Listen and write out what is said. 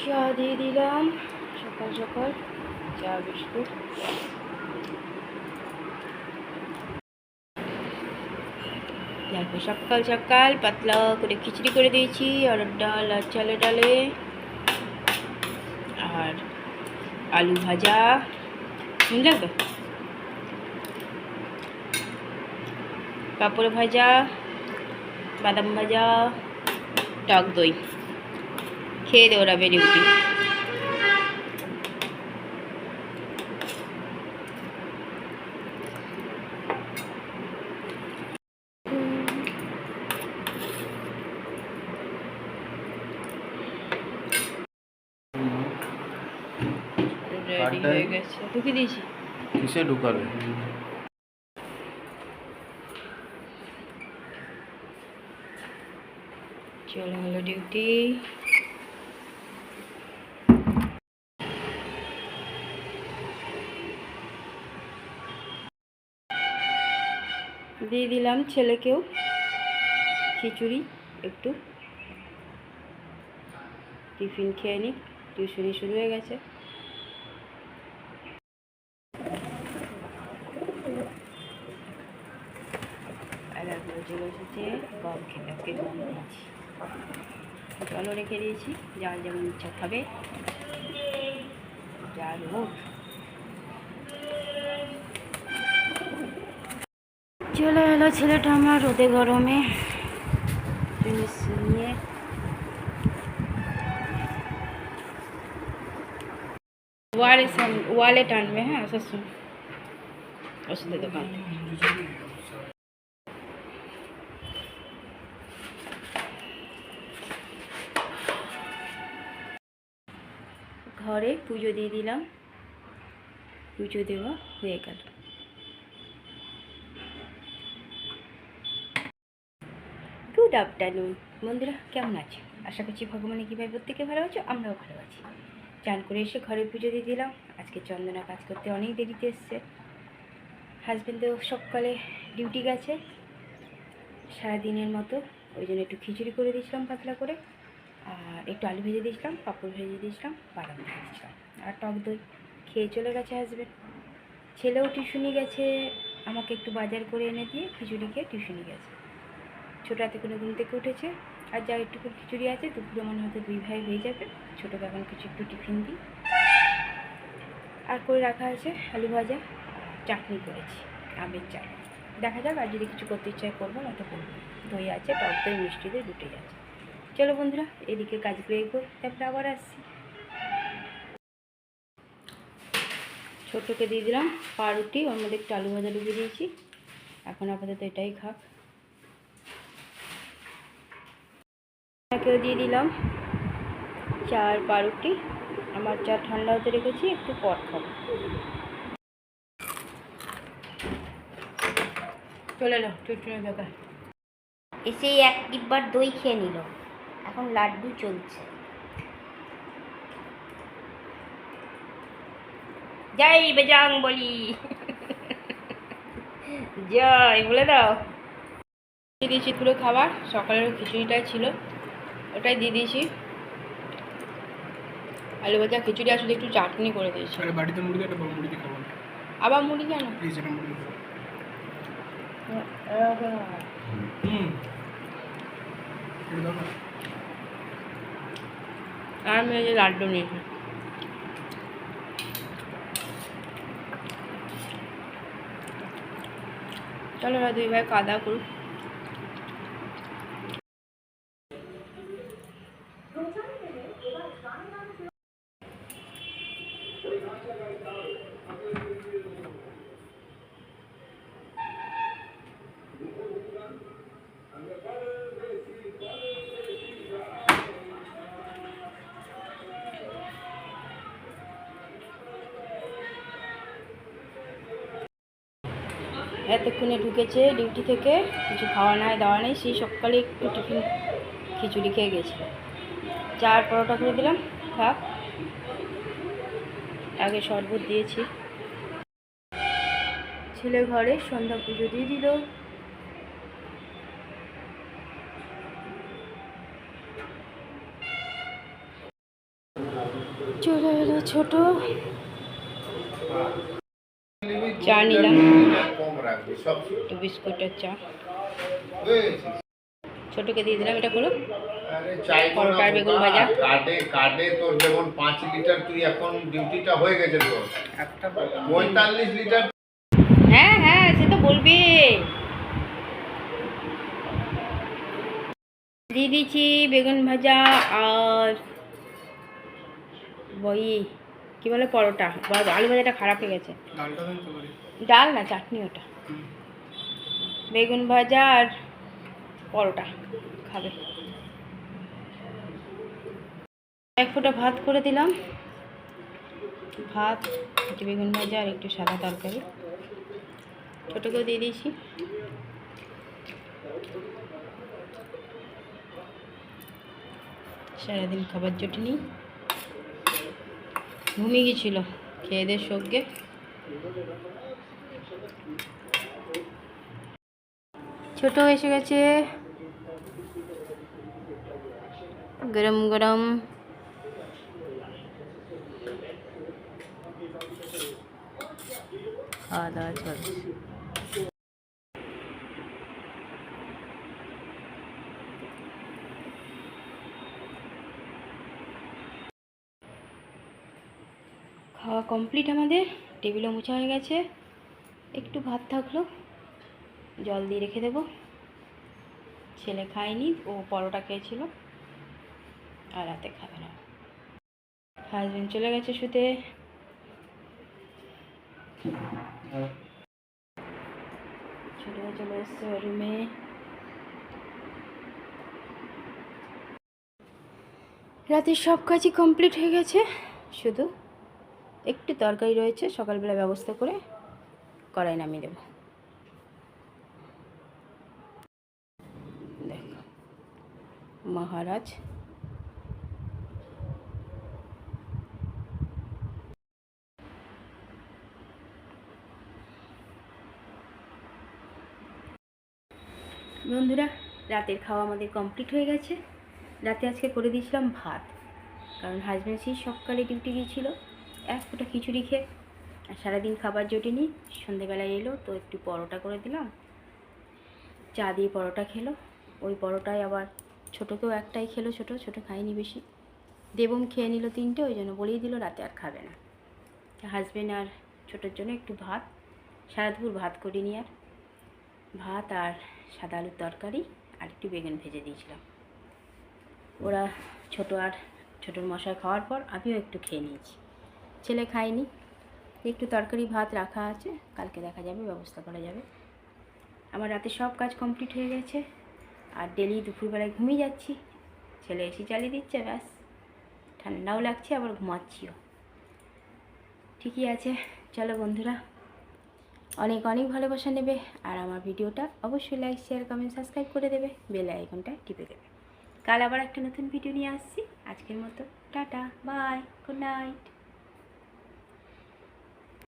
চা দিয়ে দিলাম সকাল সকাল, চা বিস্কুট। তারপর সকাল সকাল পাতলা করে খিচুড়ি করে দিয়েছি, আর ডাল আর চালে ডালে, আর আলু ভাজা, বুঝলেন তো, পাঁপড় ভাজা, বাদাম ভাজা, টক দই। খেয়ে দৌড়াবে ডিউটি। রেডি হয়ে গেছে, ঢুকিয়ে দিয়েছি। কিসে ঢুকাবে? চলে হলো ডিউটি। দিয়ে দিলাম ছেলেকেও খিচুড়ি, একটু টিফিন খেয়ে নিক, টিউশনি শুরু হয়ে গেছে। বসেছে গম খেতে, ওকে গম দিয়েছি, জলও রেখে দিয়েছি, যার যেমন ইচ্ছা খাবে। যার হোক, চলে এলো ছেলেটা আমার রোদে গরমে জিনিস নিয়ে। ওয়ালে টানবে। হ্যাঁ, শুন ওষুধের দোকান ঘরে পুজো দিয়ে দিলাম, পুজো দেওয়া হয়ে গেল। গুড আফটারনুন বন্ধুরা, কেমন আছো? আশা করছি ভগবানের কৃপায় প্রত্যেকে ভালো আছো, আমরাও ভালো আছি। চান করে এসে ঘরে পুজো দিয়ে দিলাম। আজকে চন্দনা কাজ করতে অনেক দেরিতে এসছে। হাজব্যান্ডও সকালে ডিউটি গেছে সারাদিনের মতো, ওই জন্য একটু খিচুড়ি করে দিয়েছিলাম পাতলা করে, আর একটু আলু ভেজে দিয়েছিলাম, পাঁপড় ভেজে দিয়েছিলাম, বাদাম ভেজে দিয়েছিলাম, আর টক দই। খেয়ে চলে গেছে হাজব্যান্ড। ছেলেও টিউশনি গেছে, আমাকে একটু বাজার করে এনে দিয়ে খিচুড়ি খেয়ে টিউশনি গেছে। ছোটো হাতে কোনো ঘুম থেকে উঠেছে, আর যা একটু খিচুড়ি আছে, দুপুরে মনে হয়তো 2 ভাই হয়ে যাবে। ছোটোকে এখন কিছু একটু টিফিন দিই, আর করে রাখা আছে আলু ভাজা, চাটনি করেছি, আমের চাট। দেখা যাক, আর যদি কিছু করতে ইচ্ছা করবো, নয়তো করবো। দই আছে, টক দই, মিষ্টি দই দুটোই আছে। চলো বন্ধুরা, এদিকে কাজগুলো এগোই, তারপরে আবার আসছি। ছোটোকে দিয়ে দিলাম পাউরুটি, ওর মধ্যে একটু আলু ভাজা ডুবিয়ে দিয়েছি, এখন আপাতত এটাই খাক। কেউ দিয়ে দিলাম চা আর পাউরুটি, আমার চা ঠান্ডা হতে রেখেছি, একটু পর খাবো। চলে এলো টিউশনের দোকান এসেই একবার দই খেয়ে নিল, এখন লাড্ডু চলছে। জয় বেজাং বলি, জয় বলে দাও। দিয়ে দিয়েছি পুরো খাবার, সকালের খিচুড়িটাই ছিল, ওটাই দিয়ে দিয়েছি। আলু ভাজা, খিচুড়ি, আসলে একটু চাটনি করে দিয়েছি। বাড়িতে মুড়ি দিয়ে একটা মুড়ি দিয়ে খাবো। আবার মুড়ি কেন? প্লিজ এটা মুড়ি দাও। এটা দাও না। আর আমি এই যে লাড্ডু নিয়েছি। চলো এবার 2 ভাই খাওয়া দাওয়া করুক। এতক্ষণে ঢুকেছে ডিউটি থেকে, কিছু খাওয়া নাই দাওয়া নেই, সেই সকালে একটু টিফিন খিচুড়ি খেয়ে গেছিলো। চা আর পরোটা করে দিলাম, খাক। আগে শরবত দিয়েছি। ছেলে ঘরে সন্ধ্যা পুজো দিয়ে দিল। চলে এলো ছোট, চা নিলাম, একটু বিস্কুটের চা ছোটকে দিয়ে দিলাম। এটা করো পরোটা আর বেগুন ভাজা। কার্ডে তোর যেমন 5 লিটার, তুই এখন ডিউটিটা হয়ে গেছে তোর 45 লিটার। হ্যাঁ হ্যাঁ, সে তো বলবে। দিয়ে দিয়েছি বেগুন ভাজা আর ওই কী বলে পরোটা। আলু ভাজাটা খারাপ হয়ে গেছে। ডালটা দেন তো বলি। ডাল না, চাটনি ওটা। বেগুন ভাজা আর পরোটা খাবে। এক ফোঁটা ভাত করে দিলাম, ভাত, একটু বেগুন ভাজা আর একটু সাদা তরকারি। ছোটোকেও দিয়ে দিয়েছি। সারাদিন খাবার জোটেনি, ঘুমিয়ে গেছিল খেয়ে দিয়ে সঙ্গে। ছোট এসে গেছে, গরম গরম খাওয়া দাওয়া চলছে। খাওয়া কমপ্লিট আমাদের, টেবিলও মোছা হয়ে গেছে। একটু ভাত থাকলো, জল দিয়ে রেখে দেবো। ছেলে খায়নি, ও পরোটা খেয়েছিল আর রাতে খাবে না। হাজবেন্ড চলে গেছে শুতে। ছোটো চলে এসছে রুমে। রাতের সব কাজই কমপ্লিট হয়ে গেছে, শুধু একটু তরকারি রয়েছে, সকালবেলা ব্যবস্থা করে কড়াই নামিয়ে দেব। দেখো মহারাজ। বন্ধুরা, রাতের খাওয়া আমাদের কমপ্লিট হয়ে গেছে। রাতে আজকে করে দিয়েছিলাম ভাত, কারণ হাজব্যান্ড সেই সকালে ডিউটি গিয়েছিল, এক ফোঁটা খিচুড়ি খেয়ে আর সারাদিন খাবার জোটেনি। সন্ধেবেলায় এলো তো একটু পরোটা করে দিলাম, চা দিয়ে পরোটা খেলো। ওই পরোটায় আবার ছোটোকেও একটাই খেলো, ছোটো খায়নি বেশি। দেবম খেয়ে নিল 3টে, ওই জন্য বলেই দিল রাতে আর খাবে না। হাজব্যান্ড আর ছোটোর জন্য একটু ভাত, সারা দুপুর ভাত করিনি, আর ভাত আর সাদা আলুর তরকারি আর একটু বেগুন ভেজে দিয়েছিলাম। ওরা ছোটো আর ছোটোর মশাই খাওয়ার পর আমিও একটু খেয়ে নিয়েছি। ছেলে খায়নি, একটু তরকারি ভাত রাখা আছে, কালকে দেখা যাবে, ব্যবস্থা করা যাবে। আমার রাতে সব কাজ কমপ্লিট হয়ে গেছে, আর ডেলি দুপুরবেলায় ঘুমিয়ে যাচ্ছি। ছেলে এসি চালিয়ে দিচ্ছে, ব্যাস। ঠান্ডাও লাগছে, আবার ঘুমাচ্ছিও। ঠিকই আছে, চলো বন্ধুরা, অনেক অনেক ভালোবাসা নেবে, আর আমার ভিডিওটা অবশ্যই লাইক শেয়ার কমেন্ট সাবস্ক্রাইব করে দেবে, বেল আইকনটা টিপে দেবে। কাল আবার একটা নতুন ভিডিও নিয়ে আসছি। আজকের মতো টাটা, বাই, গুড নাইট।